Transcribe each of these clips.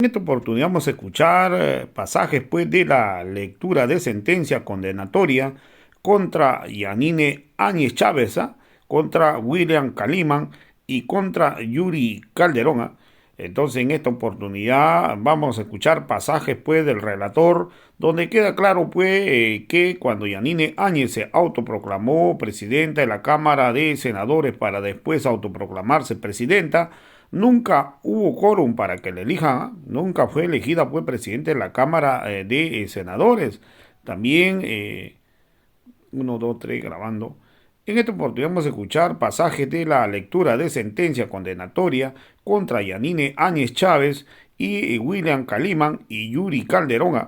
En esta oportunidad vamos a escuchar pasajes pues, de la lectura de sentencia condenatoria contra Yanine Áñez Chávez, contra William Caliman y contra Yuri Calderón. Entonces, en esta oportunidad vamos a escuchar pasajes pues, del relator, donde queda claro pues, que cuando Yanine Áñez se autoproclamó presidenta de la Cámara de Senadores para después autoproclamarse presidenta, nunca hubo quórum para que le elijan, nunca fue elegida pues presidente de la Cámara de Senadores. También, uno, dos, tres, grabando. En esta oportunidad vamos a escuchar pasajes de la lectura de sentencia condenatoria contra Yanine Áñez Chávez y William Caliman y Yuri Calderón.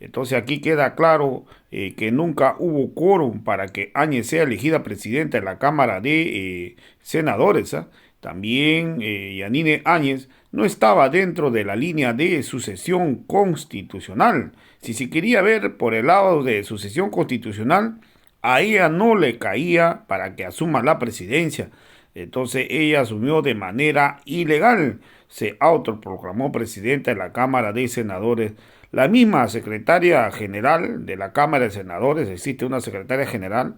Entonces aquí queda claro que nunca hubo quórum para que Áñez sea elegida presidenta de la Cámara de Senadores. También Yanine Áñez no estaba dentro de la línea de sucesión constitucional. Si se quería ver por el lado de sucesión constitucional, a ella no le caía para que asuma la presidencia. Entonces ella asumió de manera ilegal, se autoproclamó presidenta de la Cámara de Senadores. La misma secretaria general de la Cámara de Senadores, existe una secretaria general,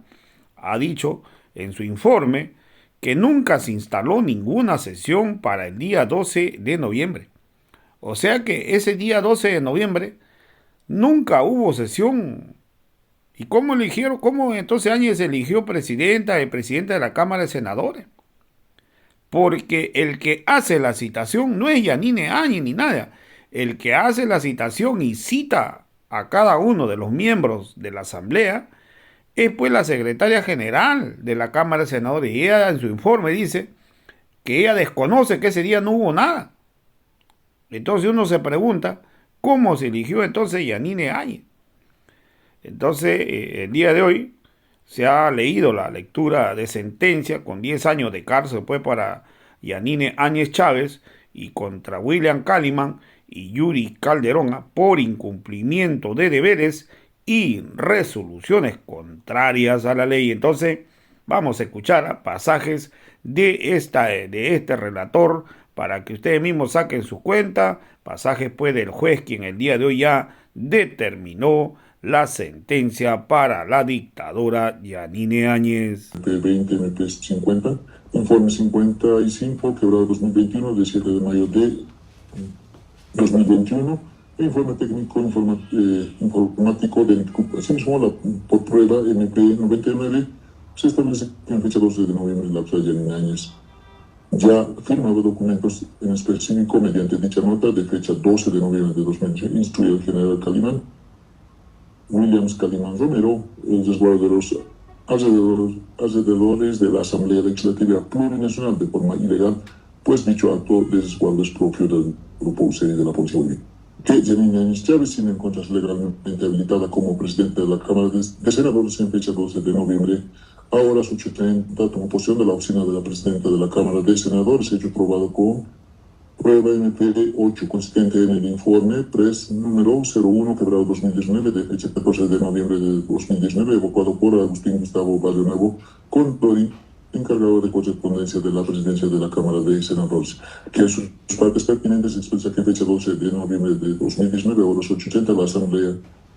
ha dicho en su informe que nunca se instaló ninguna sesión para el día 12 de noviembre. O sea que ese día 12 de noviembre nunca hubo sesión. ¿Y cómo eligieron? ¿Cómo entonces Áñez eligió presidenta y presidenta de la Cámara de Senadores? Porque el que hace la citación no es Yanine Áñez ni nada. El que hace la citación y cita a cada uno de los miembros de la Asamblea es pues la secretaria general de la Cámara de Senadores. Y ella en su informe dice que ella desconoce que ese día no hubo nada. Entonces uno se pregunta, ¿cómo se eligió entonces Yanine Áñez? Entonces, el día de hoy se ha leído la lectura de sentencia con 10 años de cárcel pues, para Yanine Áñez Chávez y contra William Caliman y Yuri Calderón por incumplimiento de deberes y resoluciones contrarias a la ley. Entonces, vamos a escuchar pasajes de este relator para que ustedes mismos saquen su cuenta, pasajes pues del juez quien el día de hoy ya determinó la sentencia para la dictadora Yanine Áñez. MP20, MP50, informe 55, quebrado 2021, de 7 de mayo de 2021, informe técnico informático del asimismo por prueba MP99, se establece que en fecha 12 de noviembre la actual Yanine Áñez ya firmaba documentos en específico mediante dicha nota de fecha 12 de noviembre de 2021, instruye al general Caliman Williams Caliman Romero, el resguardo de los alrededores de la Asamblea Legislativa Plurinacional de forma ilegal, pues dicho acto de resguardo es propio del Grupo UCD de la Policía Boliviana. Que Yanine Áñez Chávez, sin encontrarse legalmente habilitada como presidenta de la Cámara de Senadores en fecha 12 de noviembre, a horas 8:30, tomó posesión de la oficina de la presidenta de la Cámara de Senadores, hecho probado con prueba MP8, consistente en el informe PRES número 01, quebrado 2019, de fecha 14 de noviembre de 2019, evocado por Agustín Gustavo Vallenuevo Contori, encargado de correspondencia de la presidencia de la Cámara de Senadores, que en sus partes pertinentes expresa que fecha 12 de noviembre de 2019, a horas 8:80, la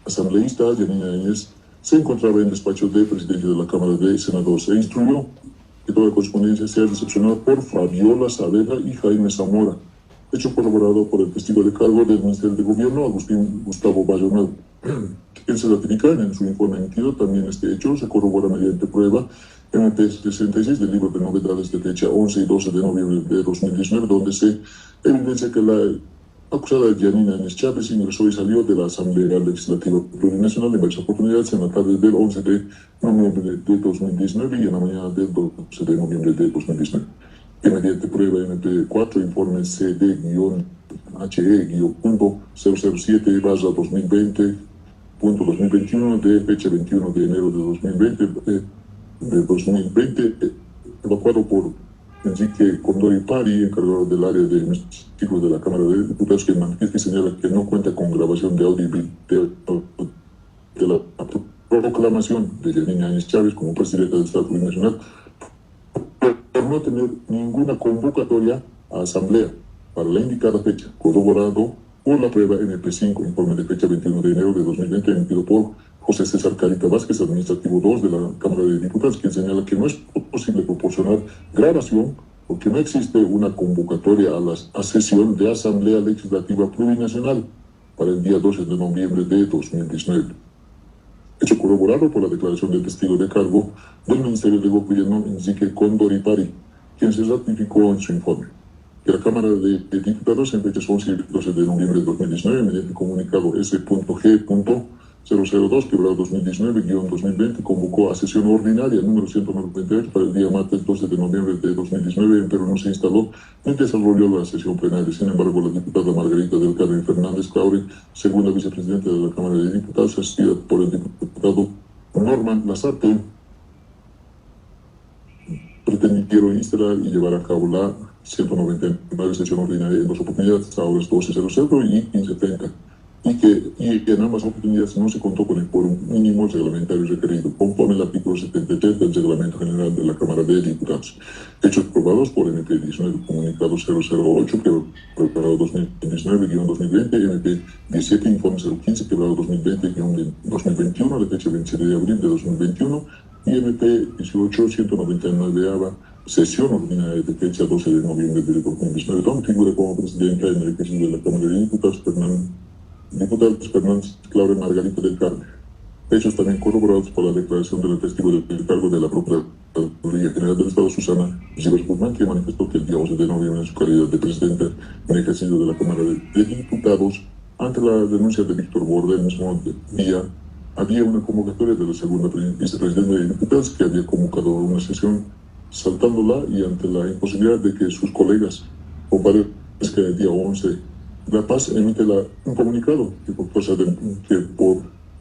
asambleísta Yanine Áñez se encontraba en despacho de presidente de la Cámara de Senadores e instruyó que toda correspondencia sea recepcionada por Fabiola Saavedra y Jaime Zamora, hecho corroborado por el testigo de cargo del Ministerio de Gobierno, Agustín Gustavo Vallenuevo. Quien se ratifica en su informe emitido, también este hecho se corrobora mediante prueba MP66 del libro de novedades de fecha 11 y 12 de noviembre de 2019, donde se evidencia que la acusada Yanine Áñez Chávez ingresó y salió de la Asamblea Legislativa Plurinacional en varias oportunidades en la tarde del 11 de noviembre de 2019 y en la mañana del 12 de noviembre de 2019. Que mediante prueba MP4, informe CD-HE-007/2020.2021 de fecha 21 de enero de 2020, evacuado por Enrique Condori Pari, encargado del área de investigación de la Cámara de Diputados, que manifiesta y señala que no cuenta con grabación de audio y video de la proclamación de Yanine Áñez Chávez como presidenta del Estado Plurinacional, por no tener ninguna convocatoria a asamblea para la indicada fecha, corroborado por la prueba MP5, informe de fecha 21 de enero de 2020, emitido por José César Carita Vázquez, administrativo 2 de la Cámara de Diputados, quien señala que no es posible proporcionar grabación porque no existe una convocatoria a sesión de Asamblea Legislativa Plurinacional para el día 12 de noviembre de 2019. Hecho corroborado por la declaración del testigo de cargo del Ministerio de Gobierno, Enrique Condoripari, quien se ratificó en su informe que la Cámara de Diputados en fechas 11 y 12 de noviembre de 2019, mediante comunicado S.G.002/2019-2020, convocó a sesión ordinaria número 198 para el día martes 12 de noviembre de 2019, pero no se instaló ni desarrolló la sesión plenaria. Sin embargo, la diputada Margarita del Carmen Fernández Claure, segunda vicepresidenta de la Cámara de Diputados, asistida por el diputado Norman Lazarte, pretendieron instalar y llevar a cabo la 199 sesión ordinaria en dos oportunidades, a horas 12:00 y 15:30, y que en ambas oportunidades no se contó con el quórum mínimo reglamentario requerido, conforme al artículo 73 del Reglamento General de la Cámara de Diputados. Hechos probados por MP 19, comunicado 008, quebrado 2019-2020, MP 17, informe 015, quebrado 2020-2021, de fecha 27 de abril de 2021, y MP 18, 199 sesión ordinaria de fecha 12 de noviembre de 2019, donde figura como presidenta en el ejercicio de la Cámara de Diputados Fernández Claure Margarita del Carmen. Hechos también corroborados por la declaración del testigo del cargo de la Procuraduría General del Estado, Susana Rivers Guzmán, que manifestó que el día 11 de noviembre, en su calidad de presidenta en el ejercicio de la Cámara de Diputados, ante la denuncia de Víctor Borda, el mismo día había una convocatoria de la segunda vicepresidenta de Diputados que había convocado una sesión saltándola, y ante la imposibilidad de que sus colegas comparezcan el día 11, La Paz emite un comunicado que por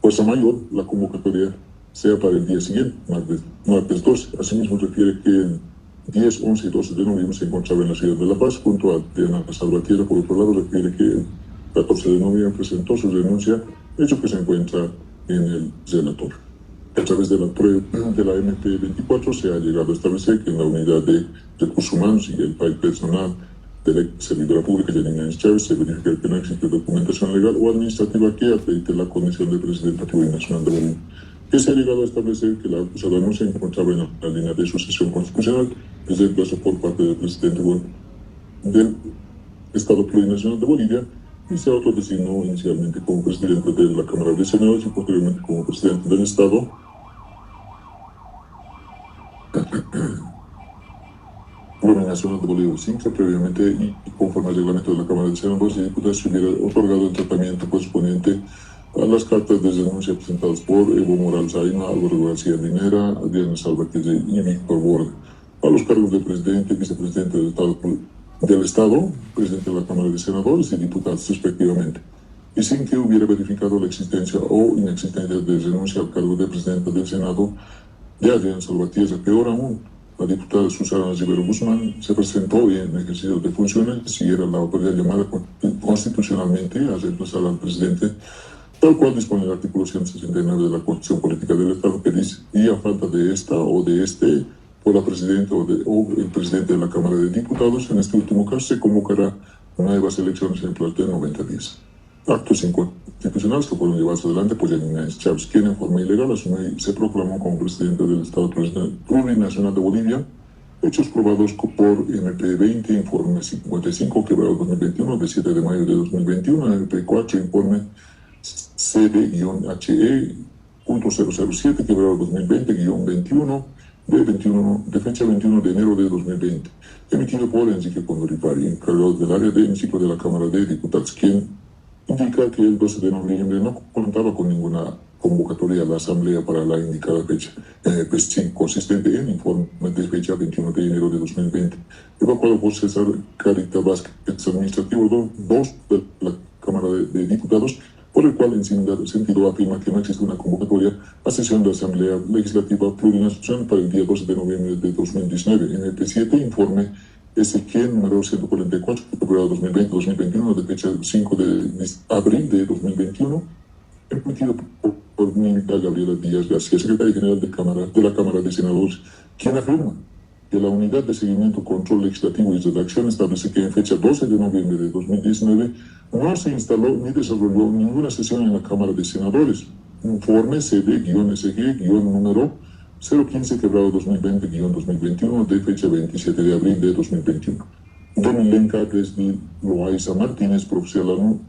fuerza mayor la convocatoria sea para el día siguiente, martes 12. Asimismo refiere que el 10, 11 y 12 de noviembre se encontraba en la ciudad de La Paz junto a Diana Salvatierra. Por otro lado, refiere que el 14 de noviembre presentó su renuncia, hecho que se encuentra en el relator. A través de la prueba de la MP24 se ha llegado a establecer que en la unidad de recursos humanos y el file personal de la servidora pública Yanina Áñez Chávez se verifica que no existe documentación legal o administrativa que acredite la condición de presidenta plurinacional de Bolivia. Que se ha llegado a establecer que la acusada no se encontraba en la línea de sucesión constitucional desde el plazo por parte del presidente del Estado Plurinacional de Bolivia, y se autodesignó inicialmente como presidente de la Cámara de Senadores y posteriormente como presidente del Estado. Plurinacional de Bolivia, sin que previamente y conforme al reglamento de la Cámara de Senadores y Diputados se hubiera otorgado el tratamiento correspondiente a las cartas de renuncia presentadas por Evo Morales Aima, Álvaro García Linera, Diana Salvatierra y Víctor Borda a los cargos de presidente, vicepresidente del Estado, presidente de la Cámara de Senadores y diputados respectivamente, y sin que hubiera verificado la existencia o inexistencia de renuncia al cargo de presidente del Senado de Adrián Salvatierra. Peor aún, la diputada Susana Rivero Guzmán se presentó en ejercicio de funciones y era la autoridad llamada constitucionalmente a reemplazar al presidente, tal cual dispone el artículo 169 de la Constitución Política del Estado, que dice: y a falta de esta o de este, por la presidenta o el presidente de la Cámara de Diputados, en este último caso se convocará nuevas elecciones en el plazo de 90 días. Actos inconstitucionales que fueron llevados adelante por Yanina Áñez Chávez, quien en forma ilegal asumió y se proclamó como presidente del Estado Plurinacional de Bolivia. Hechos probados por MP20, informe 55, quebrado 2021, de 7 de mayo de 2021, MP4, informe CD-HE.007, quebrado 2020-21, de fecha 21 de enero de 2020, emitido por Enrique Condoripari, encargado del área de hemiciclo de la Cámara de Diputados, quien indica que el 12 de noviembre no contaba con ninguna convocatoria a la Asamblea para la indicada fecha, consistente en informe de fecha 21 de enero de 2020, evacuado por César Carita Vázquez, administrativo 2 de la Cámara de Diputados, por el cual en sentido afirma que no existe una convocatoria a sesión de la Asamblea Legislativa Plurinacional para el día 12 de noviembre de 2019. En MP7, informe SQ número 144, febrero 2020-2021, de fecha 5 de abril de 2021, emitido por Milita Gabriela Díaz García, secretaria general de la Cámara de Senadores, quien afirma que la Unidad de Seguimiento, Control Legislativo y Redacción establece que en fecha 12 de noviembre de 2019 no se instaló ni desarrolló ninguna sesión en la Cámara de Senadores. Informe CD-SG-número 015-2020-2021 de fecha 27 de abril de 2021. Domilenka Gresly Loaiza Martínez, profesional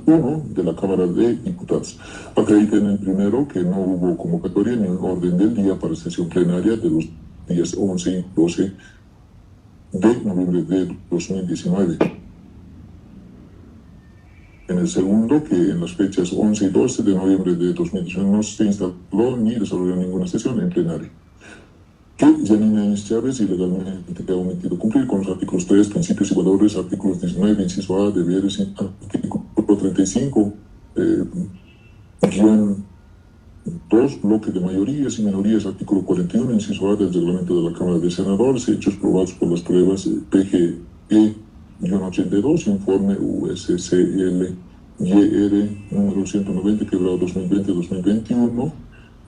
1 de la Cámara de Diputados. Acredita en el primero que no hubo convocatoria ni un orden del día para sesión plenaria de los días 11 y 12 de noviembre de 2019. En el segundo, que en las fechas 11 y 12 de noviembre de 2019 no se instaló ni desarrolló ninguna sesión en plenaria. Que Yanine Áñez Chávez ilegalmente ha omitido cumplir con los artículos 3, principios y valores, artículos 19, inciso A, deberes, artículo 35, guión 2, bloque de mayorías y minorías, artículo 41, inciso A del reglamento de la Cámara de Senadores, hechos probados por las pruebas PGE-82, informe USCL YR número 190-2020-2021,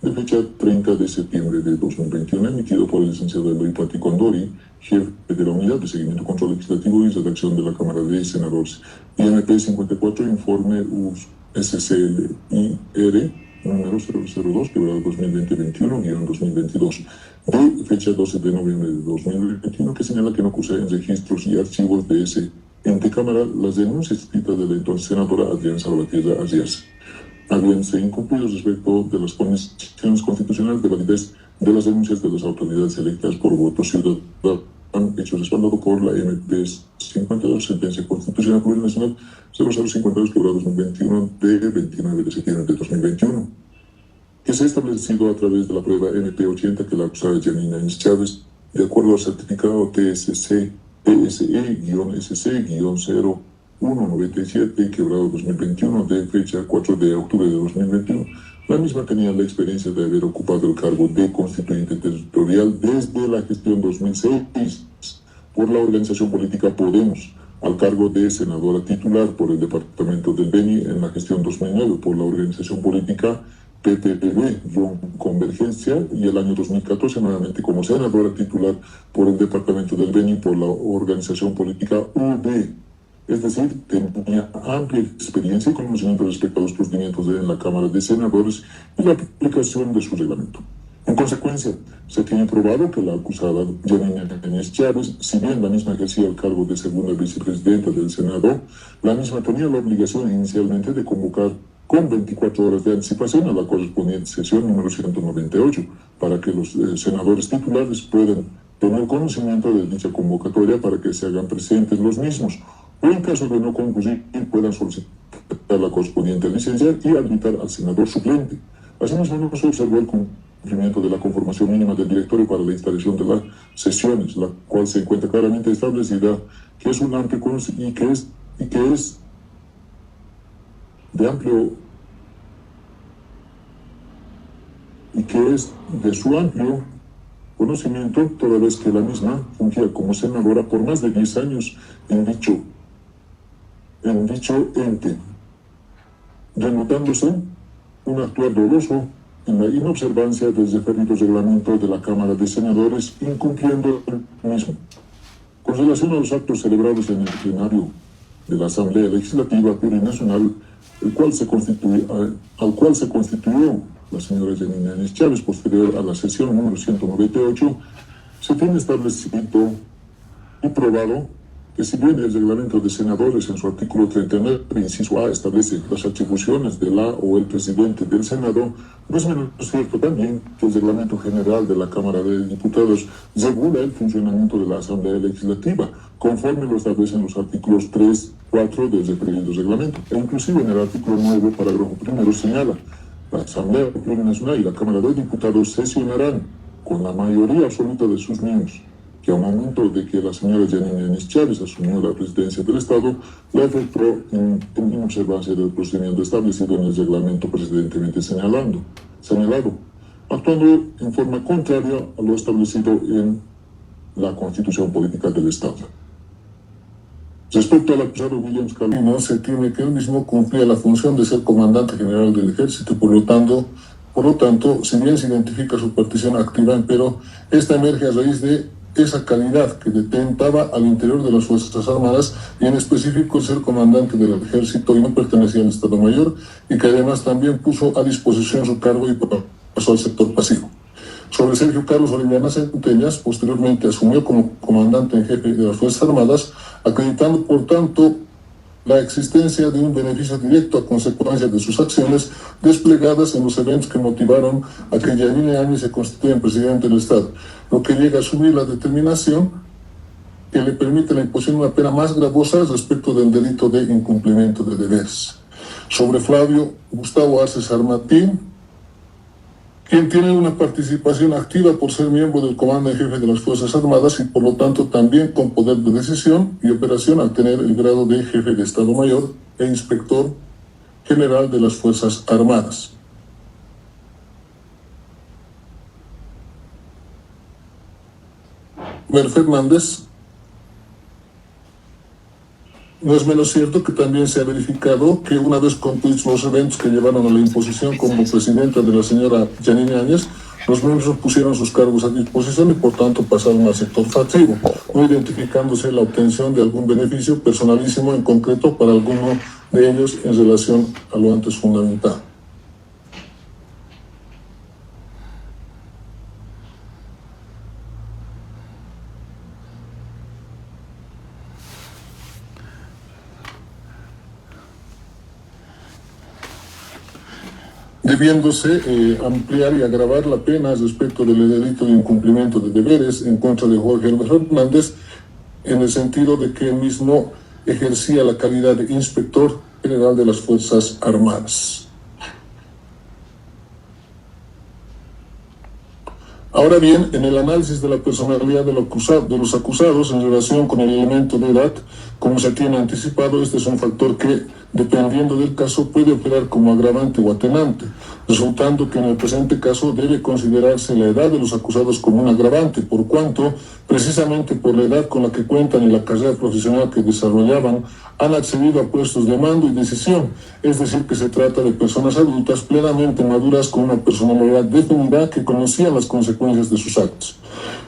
de fecha 30 de septiembre de 2021, emitido por el licenciado Eloy Pati Condori, jefe de la Unidad de Seguimiento, Control Legislativo y Redacción de la Cámara de Senadores. IMP 54, informe USCL YR número 002-2020-21-2022, de fecha 12 de noviembre de 2021, que señala que no posee en registros y archivos de ese ente Cámara las denuncias escritas de la entonces senadora Adriana Salvatierra Arias, habiéndose incumplido respecto de las condiciones constitucionales de validez de las denuncias de las autoridades electas por voto ciudadano, hecho respaldado por la MP 52, sentencia constitucional plurinacional 0052/2021 de 29 de septiembre de 2021, que se ha establecido a través de la prueba MP 80 que la acusada Yanine Áñez Chávez, de acuerdo al certificado TSE-SE-0-197-2021 de fecha 4 de octubre de 2021, la misma tenía la experiencia de haber ocupado el cargo de constituyente territorial desde la gestión 2006 por la organización política Podemos, al cargo de senadora titular por el departamento del Beni en la gestión 2009 por la organización política PPB-Convergencia, y el año 2014 nuevamente como senadora titular por el departamento del Beni por la organización política UD. Es decir, tenía amplia experiencia y conocimiento respecto a los procedimientos en la Cámara de Senadores y la aplicación de su reglamento. En consecuencia, se tiene probado que la acusada Yanine Áñez Chávez, si bien la misma ejercía el cargo de segunda vicepresidenta del Senado, la misma tenía la obligación inicialmente de convocar con 24 horas de anticipación a la correspondiente sesión número 198, para que los senadores titulares puedan tener conocimiento de dicha convocatoria para que se hagan presentes los mismos, o en caso de no concluir puedan solicitar la correspondiente licencia y habilitar al senador suplente. Asimismo, no se observó el cumplimiento de la conformación mínima del directorio para la instalación de las sesiones, la cual se encuentra claramente establecida que es un amplio y que es de su amplio conocimiento, toda vez que la misma fungía como senadora por más de 10 años en dicho ente, denotándose un actuar doloso en la inobservancia del referido reglamento de la Cámara de Senadores, incumpliendo el mismo. Con relación a los actos celebrados en el plenario de la Asamblea Legislativa Plurinacional, al cual se constituyó la señora Yanine Áñez Chávez posterior a la sesión número 198, se tiene establecido y probado que si bien el reglamento de senadores en su artículo 39, inciso A, establece las atribuciones de la o el presidente del Senado, no es menos cierto también que el reglamento general de la Cámara de Diputados regula el funcionamiento de la Asamblea Legislativa, conforme lo establecen los artículos 3, 4 del referido reglamento, e inclusive en el artículo 9, parágrafo primero, señala: la Asamblea Plurinacional y la Cámara de Diputados sesionarán con la mayoría absoluta de sus miembros, que a un momento de que la señora Yanine Áñez Chávez asumió la presidencia del Estado, la efectuó en observancia del procedimiento establecido en el reglamento precedentemente señalado, actuando en forma contraria a lo establecido en la Constitución Política del Estado. Respecto al acusado Williams Calino, se tiene que él mismo cumplía la función de ser comandante general del ejército, por lo tanto, si bien se identifica su participación activa, pero esta emerge a raíz de esa calidad que detentaba al interior de las Fuerzas Armadas, y en específico ser comandante del ejército y no pertenecía al Estado Mayor, y que además también puso a disposición su cargo y pasó al sector pasivo. Sobre Sergio Carlos Orellana Centellas, posteriormente asumió como comandante en jefe de las Fuerzas Armadas, acreditando por tanto la existencia de un beneficio directo a consecuencia de sus acciones desplegadas en los eventos que motivaron a que Yanine Áñez se constituya en presidente del Estado, lo que llega a asumir la determinación que le permite la imposición de una pena más gravosa respecto del delito de incumplimiento de deberes. Sobre Flavio Gustavo Arce Sarmatín, quien tiene una participación activa por ser miembro del Comando en Jefe de las Fuerzas Armadas y por lo tanto también con poder de decisión y operación al tener el grado de Jefe de Estado Mayor e Inspector General de las Fuerzas Armadas. Mel Fernández. No es menos cierto que también se ha verificado que una vez concluidos los eventos que llevaron a la imposición como presidenta de la señora Yanine Áñez, los miembros pusieron sus cargos a disposición y por tanto pasaron al sector pasivo, no identificándose la obtención de algún beneficio personalísimo en concreto para alguno de ellos en relación a lo antes fundamentado. Debiéndose ampliar y agravar la pena respecto del delito de incumplimiento de deberes en contra de Jorge Hernández, en el sentido de que él mismo ejercía la calidad de inspector general de las Fuerzas Armadas. Ahora bien, en el análisis de la personalidad de los acusados en relación con el elemento de edad, como se tiene anticipado, este es un factor que, dependiendo del caso, puede operar como agravante o atenuante, resultando que en el presente caso debe considerarse la edad de los acusados como un agravante, por cuanto, precisamente por la edad con la que cuentan y la carrera profesional que desarrollaban, han accedido a puestos de mando y decisión, es decir, que se trata de personas adultas plenamente maduras con una personalidad definida que conocían las consecuencias de sus actos.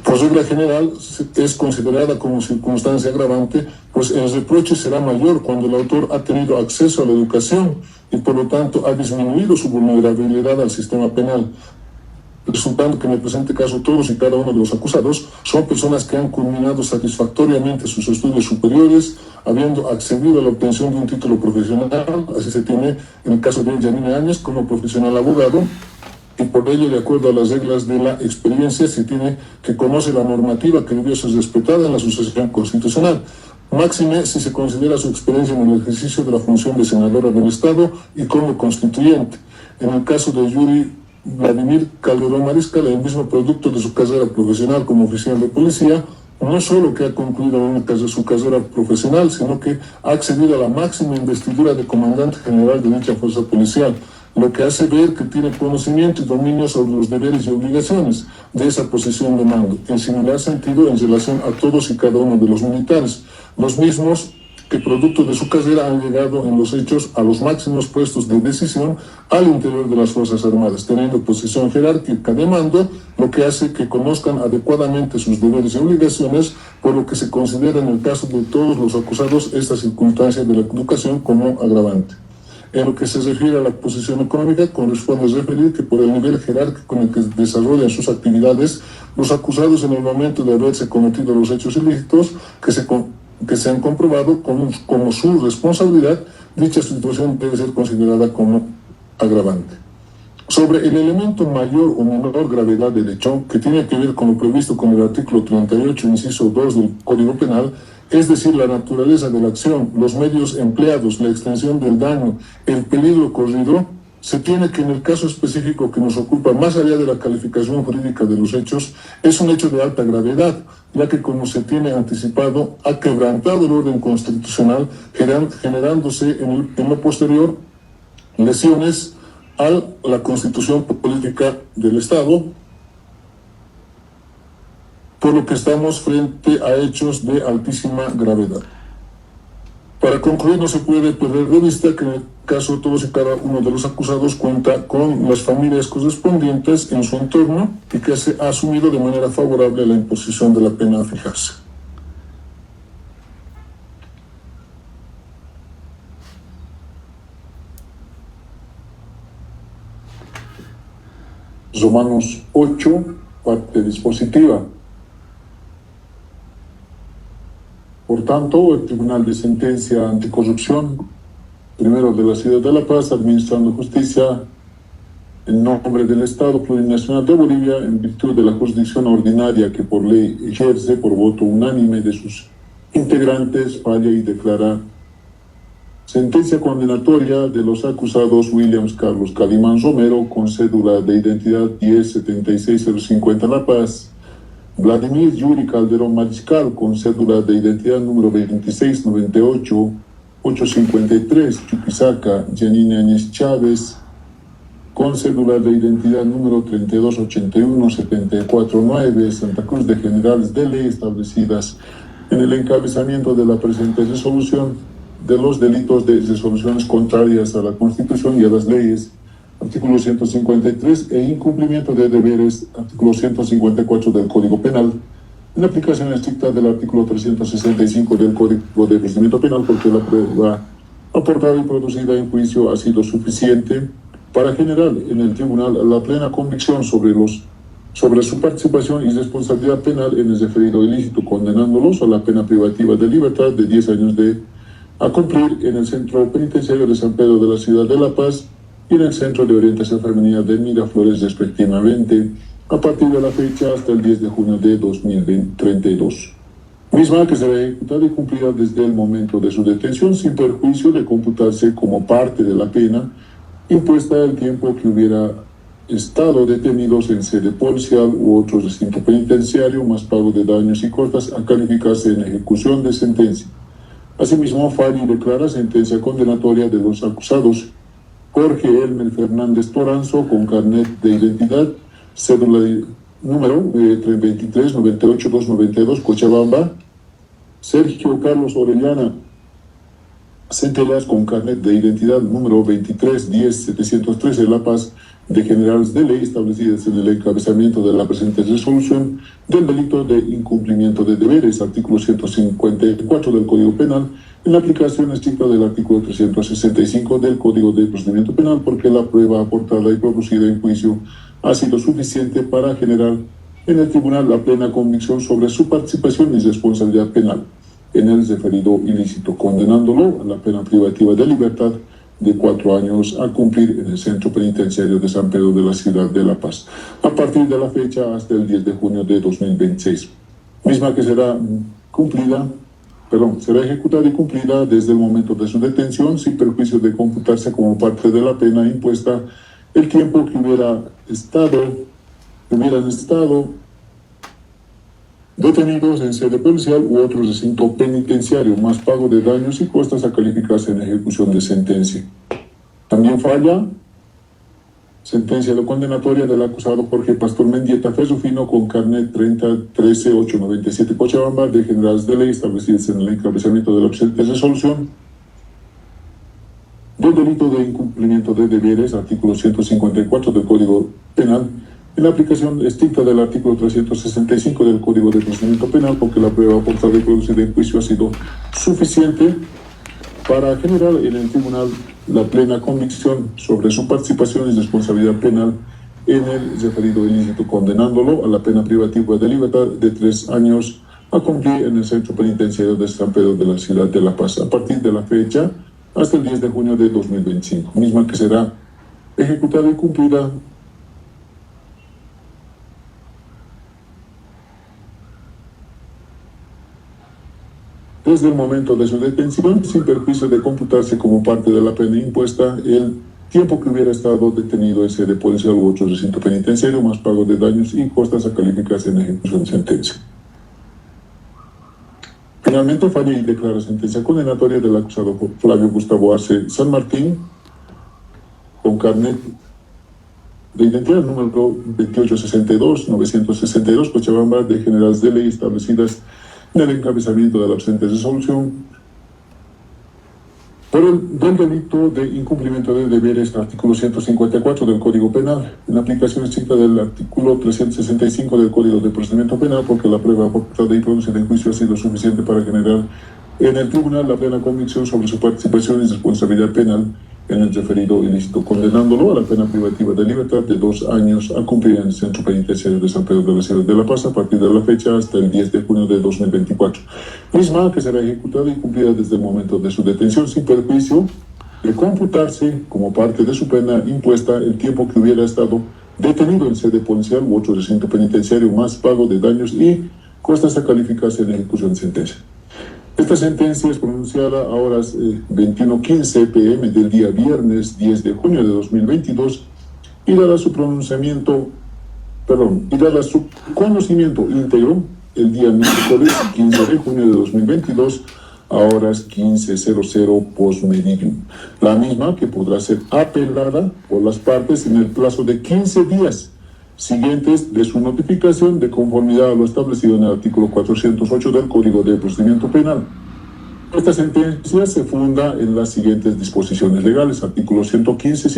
Por regla general, es considerada como circunstancia agravante, pues el reproche será mayor cuando el autor ha tenido acceso a la educación y por lo tanto ha disminuido su vulnerabilidad al sistema penal, resultando que en el presente caso todos y cada uno de los acusados son personas que han culminado satisfactoriamente sus estudios superiores, habiendo accedido a la obtención de un título profesional, así se tiene en el caso de Yanine Áñez como profesional abogado, y por ello, de acuerdo a las reglas de la experiencia, se tiene que conocer la normativa que debió ser respetada en la sucesión constitucional. Máxime si se considera su experiencia en el ejercicio de la función de senadora del Estado y como constituyente. En el caso de Yuri Vladimir Calderón Mariscal, el mismo producto de su carrera profesional como oficial de policía, no solo que ha concluido su carrera profesional, sino que ha accedido a la máxima investidura de comandante general de dicha fuerza policial, lo que hace ver que tiene conocimiento y dominio sobre los deberes y obligaciones de esa posición de mando, en similar sentido en relación a todos y cada uno de los militares, los mismos que producto de su carrera han llegado en los hechos a los máximos puestos de decisión al interior de las Fuerzas Armadas, teniendo posición jerárquica de mando, lo que hace que conozcan adecuadamente sus deberes y obligaciones, por lo que se considera en el caso de todos los acusados esta circunstancia de la educación como agravante. En lo que se refiere a la posición económica, corresponde referir que por el nivel jerárquico en el que desarrollan sus actividades, los acusados en el momento de haberse cometido los hechos ilícitos que se han comprobado como su responsabilidad, dicha situación debe ser considerada como agravante. Sobre el elemento mayor o menor gravedad del hecho, que tiene que ver con lo previsto con el artículo 38, inciso 2 del Código Penal, es decir, la naturaleza de la acción, los medios empleados, la extensión del daño, el peligro corrido, se tiene que en el caso específico que nos ocupa, más allá de la calificación jurídica de los hechos, es un hecho de alta gravedad, ya que como se tiene anticipado, ha quebrantado el orden constitucional, generándose en lo posterior lesiones a la constitución política del Estado, por lo que estamos frente a hechos de altísima gravedad. Para concluir, no se puede perder de vista que Caso todos y cada uno de los acusados cuenta con las familias correspondientes en su entorno y que se ha asumido de manera favorable la imposición de la pena a fijarse. Romanos 8, parte dispositiva. Por tanto, el Tribunal de Sentencia Anticorrupción, primero de la Ciudad de La Paz, administrando justicia en nombre del Estado Plurinacional de Bolivia, en virtud de la jurisdicción ordinaria que por ley ejerce por voto unánime de sus integrantes, falla y declara sentencia condenatoria de los acusados Williams Carlos Calimán Romero, con cédula de identidad 1076050 La Paz; Vladimir Yuri Calderón Mariscal, con cédula de identidad número 2698853 Chuquisaca; Yanine Áñez Chávez, con cédula de identidad número 3281749 Santa Cruz de Generales de Ley, establecidas en el encabezamiento de la presente resolución, de los delitos de resoluciones contrarias a la Constitución y a las leyes, artículo 153, e incumplimiento de deberes, artículo 154 del Código Penal, en aplicación estricta del artículo 365 del Código de Procedimiento Penal, porque la prueba aportada y producida en juicio ha sido suficiente para generar en el tribunal la plena convicción sobre su participación y responsabilidad penal en el referido ilícito, condenándolos a la pena privativa de libertad de 10 años a cumplir en el Centro Penitenciario de San Pedro de la Ciudad de La Paz y en el Centro de Orientación Femenina de Miraflores, respectivamente, a partir de la fecha hasta el 10 de junio de 2032. Misma que será ejecutada y cumplida desde el momento de su detención, sin perjuicio de computarse como parte de la pena impuesta el tiempo que hubiera estado detenidos en sede policial u otro recinto penitenciario, más pago de daños y costas a calificarse en ejecución de sentencia. Asimismo, falla y declara sentencia condenatoria de los acusados Jorge Elmer Fernández Toranzo, con carnet de identidad, cédula de número 323-98292 Cochabamba; Sergio Carlos Orellana Centelas, con carnet de identidad número 2310-713 La Paz, de Generales de Ley, establecidas en el encabezamiento de la presente resolución, del delito de incumplimiento de deberes, artículo 154 del Código Penal, en la aplicación estricta del artículo 365 del Código de Procedimiento Penal, porque la prueba aportada y producida en juicio ha sido suficiente para generar en el tribunal la plena convicción sobre su participación y responsabilidad penal en el referido ilícito, condenándolo a la pena privativa de libertad de 4 años a cumplir en el Centro Penitenciario de San Pedro de la Ciudad de La Paz, a partir de la fecha hasta el 10 de junio de 2026. Misma que será ejecutada y cumplida desde el momento de su detención, sin perjuicio de computarse como parte de la pena impuesta el tiempo que hubieran estado detenidos en sede policial u otro recinto penitenciario, más pago de daños y costas a calificarse en ejecución de sentencia. También falla sentencia de condenatoria del acusado Jorge Pastor Mendieta Ferrufino, con carnet 3013897 Cochabamba, de Generales de Ley, establecidas en el encabezamiento de la presente resolución, del delito de incumplimiento de deberes, artículo 154 del Código Penal, en la aplicación estricta del artículo 365 del Código de Procedimiento Penal, porque la prueba aportada y producida en juicio ha sido suficiente para generar en el tribunal la plena convicción sobre su participación y responsabilidad penal en el referido ilícito, condenándolo a la pena privativa de libertad de 3 años a cumplir en el Centro Penitenciario de San Pedro de la Ciudad de La Paz, a partir de la fecha hasta el 10 de junio de 2025, misma que será ejecutada y cumplida desde el momento de su detención, sin perjuicio de computarse como parte de la pena impuesta el tiempo que hubiera estado detenido en sede policial u otro recinto penitenciario, más pago de daños y costas a calificarse en ejecución de sentencia. Finalmente, falla y declara sentencia condenatoria del acusado Flavio Gustavo Arce San Martín, con carnet de identidad número 2862962 Cochabamba, de Generales de Ley, establecidas en el encabezamiento de la presente resolución, por el del delito de incumplimiento de deberes, artículo 154 del Código Penal, en aplicación estricta del artículo 365 del Código de Procedimiento Penal, porque la prueba aportada y producida en juicio ha sido suficiente para generar en el tribunal la plena convicción sobre su participación y responsabilidad penal en el referido ilícito, condenándolo a la pena privativa de libertad de 2 años a cumplir en el Centro Penitenciario de San Pedro de la Sierra de La Paz a partir de la fecha hasta el 10 de junio de 2024, misma que será ejecutada y cumplida desde el momento de su detención sin perjuicio de computarse como parte de su pena impuesta el tiempo que hubiera estado detenido en sede policial u otro recinto penitenciario, más pago de daños y costas a calificarse en ejecución de sentencia. Esta sentencia es pronunciada a horas 21:15 p.m. del día viernes 10 de junio de 2022 y dada su conocimiento íntegro el día miércoles 15 de junio de 2022 a horas 15:00 postmeridium. La misma que podrá ser apelada por las partes en el plazo de 15 días siguientes de su notificación de conformidad a lo establecido en el artículo 408 del Código de Procedimiento Penal. Esta sentencia se funda en las siguientes disposiciones legales: artículo 115,